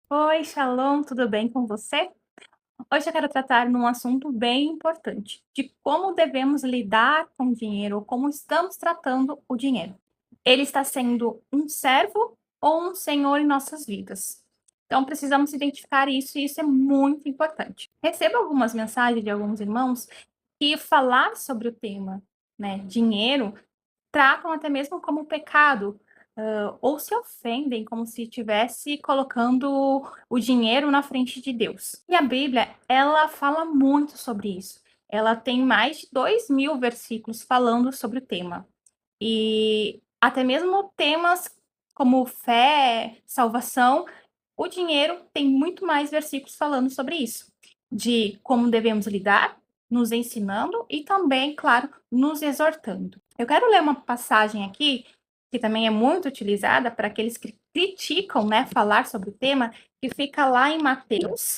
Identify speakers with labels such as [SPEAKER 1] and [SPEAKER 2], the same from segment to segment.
[SPEAKER 1] Oi, Shalom, tudo bem com você? Hoje eu quero tratar num assunto bem importante, de como devemos lidar com o dinheiro, ou como estamos tratando o dinheiro. Ele está sendo um servo ou um senhor em nossas vidas? Então precisamos identificar isso e isso é muito importante. Recebo algumas mensagens de alguns irmãos que falar sobre o tema, né, dinheiro, tratam até mesmo como pecado, ou se ofendem como se estivesse colocando o dinheiro na frente de Deus. E a Bíblia, ela fala muito sobre isso. Ela tem mais de 2.000 versículos falando sobre o tema. E até mesmo temas como fé, salvação, o dinheiro tem muito mais versículos falando sobre isso, de como devemos lidar, nos ensinando e também, claro, nos exortando. Eu quero ler uma passagem aqui, que também é muito utilizada para aqueles que criticam, né, falar sobre o tema, que fica lá em Mateus,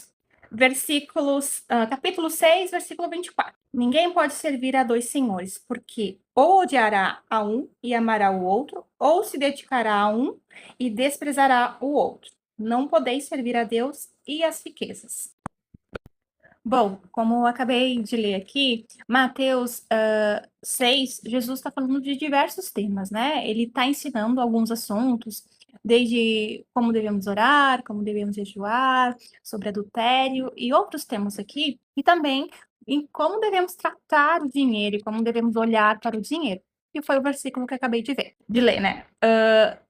[SPEAKER 1] capítulo 6, versículo 24. Ninguém pode servir a dois senhores, porque ou odiará a um e amará o outro, ou se dedicará a um e desprezará o outro. Não podeis servir a Deus e as riquezas. Bom, como eu acabei de ler aqui, Mateus 6, Jesus está falando de diversos temas, né? Ele está ensinando alguns assuntos, desde como devemos orar, como devemos jejuar, sobre adultério e outros temas aqui, e também em como devemos tratar o dinheiro e como devemos olhar para o dinheiro, que foi o versículo que eu acabei de ler, né?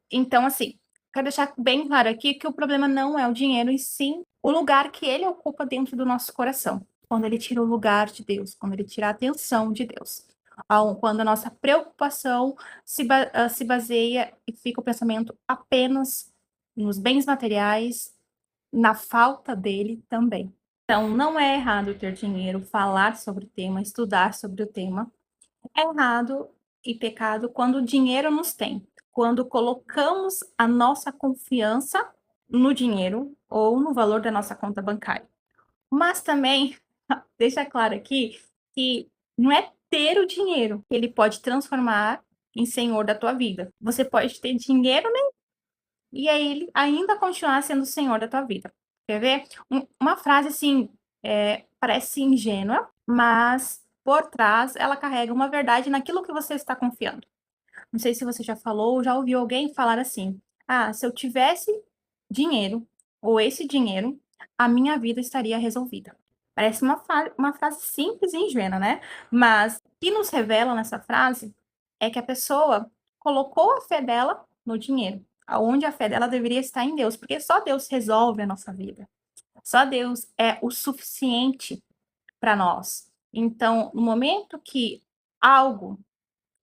[SPEAKER 1] Então, assim, quero deixar bem claro aqui que o problema não é o dinheiro, e sim o lugar que ele ocupa dentro do nosso coração. Quando ele tira o lugar de Deus, quando ele tira a atenção de Deus. Quando a nossa preocupação se baseia e fica o pensamento apenas nos bens materiais, na falta dele também. Então, não é errado ter dinheiro, falar sobre o tema, estudar sobre o tema. É errado e pecado quando o dinheiro nos tem, quando colocamos a nossa confiança no dinheiro ou no valor da nossa conta bancária. Mas também, deixa claro aqui que não é ter o dinheiro que ele pode transformar em senhor da tua vida. Você pode ter dinheiro, né? E aí ele ainda continuar sendo o senhor da tua vida. Quer ver? Uma frase assim, parece ingênua, mas por trás ela carrega uma verdade naquilo que você está confiando. Não sei se você já falou ou já ouviu alguém falar assim: ah, se eu tivesse dinheiro, ou esse dinheiro, a minha vida estaria resolvida. Parece uma frase simples e ingênua, né? Mas o que nos revela nessa frase é que a pessoa colocou a fé dela no dinheiro, aonde a fé dela deveria estar em Deus, porque só Deus resolve a nossa vida. Só Deus é o suficiente para nós. Então, no momento que algo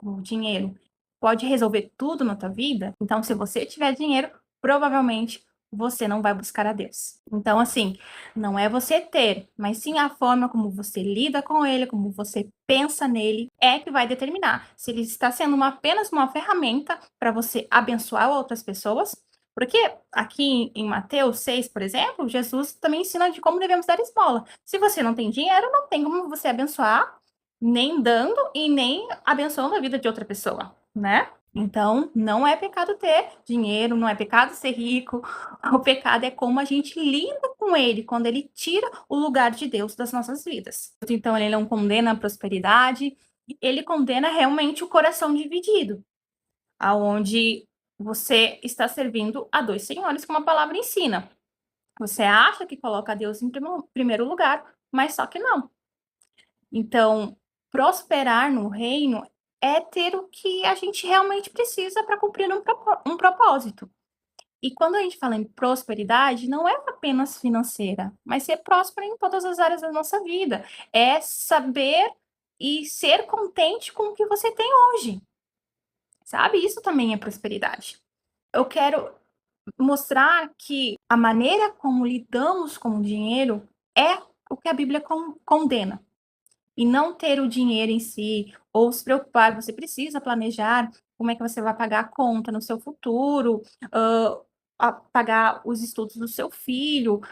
[SPEAKER 1] o dinheiro pode resolver tudo na tua vida, então se você tiver dinheiro, provavelmente você não vai buscar a Deus. Então, assim, não é você ter, mas sim a forma como você lida com ele, como você pensa nele, é que vai determinar se ele está sendo apenas uma ferramenta para você abençoar outras pessoas. Porque aqui em Mateus 6, por exemplo, Jesus também ensina de como devemos dar esmola. Se você não tem dinheiro, não tem como você abençoar nem dando e nem abençoando a vida de outra pessoa, né? Então, não é pecado ter dinheiro, não é pecado ser rico. O pecado é como a gente lida com ele quando ele tira o lugar de Deus das nossas vidas. Então, ele não condena a prosperidade, ele condena realmente o coração dividido, aonde você está servindo a dois senhores, como a palavra ensina. Você acha que coloca Deus em primeiro lugar, mas só que não. Então, prosperar no reino é ter o que a gente realmente precisa para cumprir um propósito. E quando a gente fala em prosperidade, não é apenas financeira, mas ser próspero em todas as áreas da nossa vida. É saber e ser contente com o que você tem hoje, sabe? Isso também é prosperidade. Eu quero mostrar que a maneira como lidamos com o dinheiro é o que a Bíblia condena. E não ter o dinheiro em si, ou se preocupar, você precisa planejar como é que você vai pagar a conta no seu futuro, pagar os estudos do seu filho.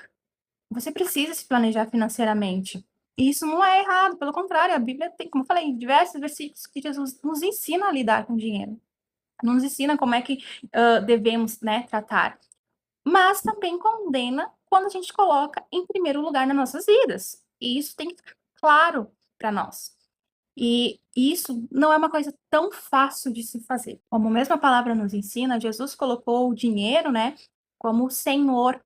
[SPEAKER 1] Você precisa se planejar financeiramente. E isso não é errado, pelo contrário, a Bíblia tem, como eu falei, diversos versículos que Jesus nos ensina a lidar com dinheiro. Nos ensina como é que devemos, né, tratar. mas também condena quando a gente coloca em primeiro lugar nas nossas vidas. E isso tem que ficar claro para nós. E isso não é uma coisa tão fácil de se fazer. Como mesmo a palavra nos ensina, Jesus colocou o dinheiro, né, como Senhor.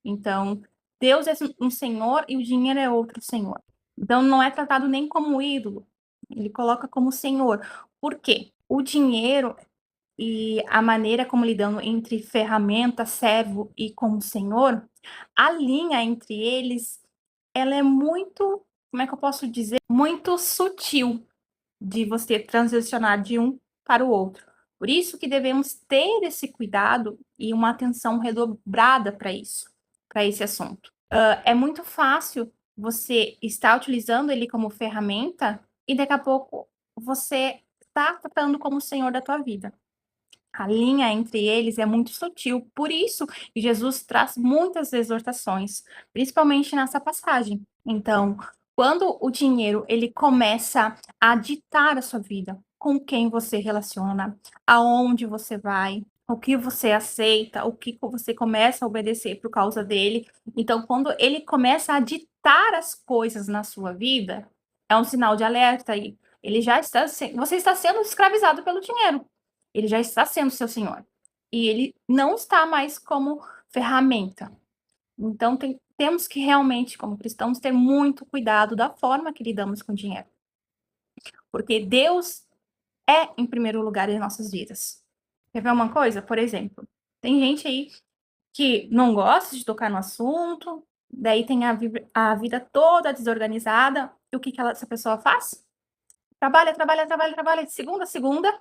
[SPEAKER 1] Então, Deus é um senhor e o dinheiro é outro senhor. Então, não é tratado nem como ídolo, ele coloca como senhor. Por quê? O dinheiro e a maneira como lidando entre ferramenta, servo e como senhor, a linha entre eles, ela é muito, como é que eu posso dizer? Muito sutil de você transicionar de um para o outro. Por isso que devemos ter esse cuidado e uma atenção redobrada para isso, para esse assunto. É muito fácil você estar utilizando ele como ferramenta e daqui a pouco você está tratando como o senhor da tua vida. A linha entre eles é muito sutil, por isso que Jesus traz muitas exortações, principalmente nessa passagem. Então, quando o dinheiro ele começa a ditar a sua vida, com quem você relaciona, aonde você vai, o que você aceita, o que você começa a obedecer por causa dele. Então, quando ele começa a ditar as coisas na sua vida, é um sinal de alerta aí. Ele já está, você está sendo escravizado pelo dinheiro. Ele já está sendo seu senhor. E ele não está mais como ferramenta. Então, temos que realmente, como cristãos, ter muito cuidado da forma que lidamos com o dinheiro. Porque Deus é em primeiro lugar em nossas vidas. Quer ver uma coisa? Por exemplo, tem gente aí que não gosta de tocar no assunto, daí tem a vida toda desorganizada. E o que, essa pessoa faz? Trabalha, trabalha, trabalha, trabalha de segunda a segunda.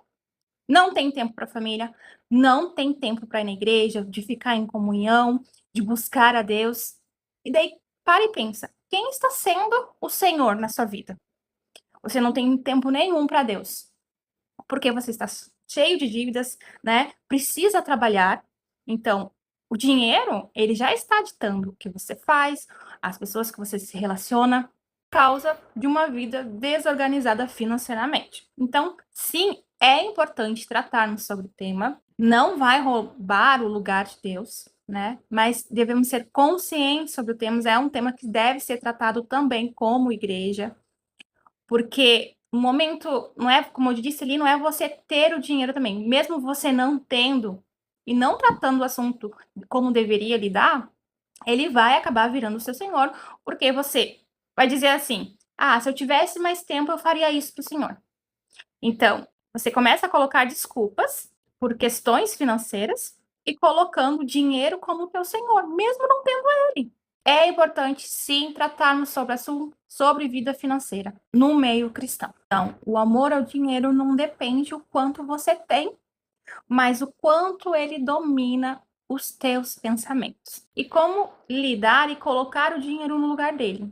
[SPEAKER 1] Não tem tempo para a família, não tem tempo para ir na igreja, de ficar em comunhão, de buscar a Deus. E daí, para e pensa, quem está sendo o Senhor na sua vida? Você não tem tempo nenhum para Deus, porque você está cheio de dívidas, né? Precisa trabalhar. Então, o dinheiro, ele já está ditando o que você faz, as pessoas que você se relaciona, causa de uma vida desorganizada financeiramente. Então, sim, é importante tratarmos sobre o tema. Não vai roubar o lugar de Deus, né? Mas devemos ser conscientes sobre o tema. É um tema que deve ser tratado também como igreja, porque o momento não é, como eu disse ali, não é você ter o dinheiro também. Mesmo você não tendo e não tratando o assunto como deveria lidar, ele vai acabar virando o seu senhor, porque você vai dizer assim: "Ah, se eu tivesse mais tempo, eu faria isso para o senhor". Então, você começa a colocar desculpas por questões financeiras e colocando dinheiro como teu senhor, mesmo não tendo ele. É importante, sim, tratarmos sobre assunto sobre vida financeira no meio cristão. Então, o amor ao dinheiro não depende o quanto você tem, mas o quanto ele domina os teus pensamentos. E como lidar e colocar o dinheiro no lugar dele.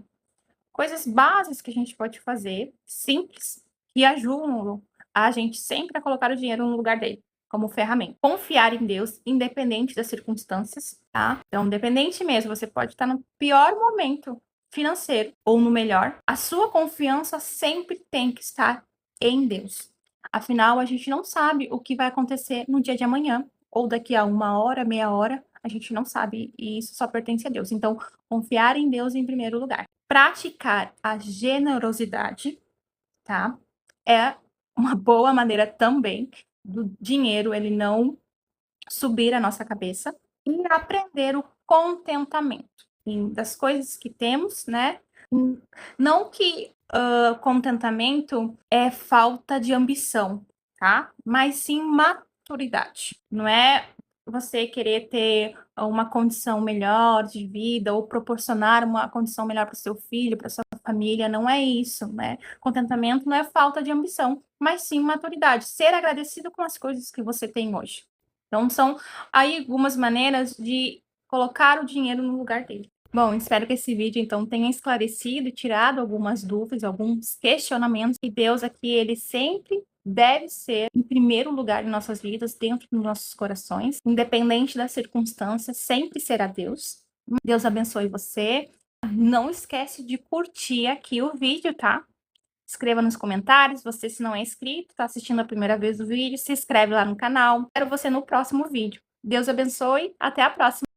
[SPEAKER 1] Coisas básicas que a gente pode fazer, simples, que ajudam a gente sempre a colocar o dinheiro no lugar dele, como ferramenta. Confiar em Deus, independente das circunstâncias, tá? Então, independente mesmo, você pode estar no pior momento financeiro ou no melhor, a sua confiança sempre tem que estar em Deus. Afinal, a gente não sabe o que vai acontecer no dia de amanhã, ou daqui a uma hora, meia hora, a gente não sabe, e isso só pertence a Deus. Então, confiar em Deus em primeiro lugar. Praticar a generosidade, tá? É uma boa maneira também do dinheiro ele não subir a nossa cabeça e aprender o contentamento das coisas que temos, né? Não que contentamento é falta de ambição, tá? Mas sim maturidade. Não é você querer ter uma condição melhor de vida ou proporcionar uma condição melhor para o seu filho, para sua família, não é isso, né? Contentamento não é falta de ambição, mas sim maturidade, ser agradecido com as coisas que você tem hoje. Então são aí algumas maneiras de colocar o dinheiro no lugar dele. Bom, espero que esse vídeo então tenha esclarecido e tirado algumas dúvidas, alguns questionamentos. E Deus aqui, ele sempre deve ser em primeiro lugar em nossas vidas, dentro dos nossos corações, independente das circunstâncias, sempre será Deus. Deus abençoe você. Não esquece de curtir aqui o vídeo, tá? Escreva nos comentários, você se não é inscrito, está assistindo a primeira vez o vídeo, se inscreve lá no canal. Quero você no próximo vídeo. Deus abençoe, até a próxima.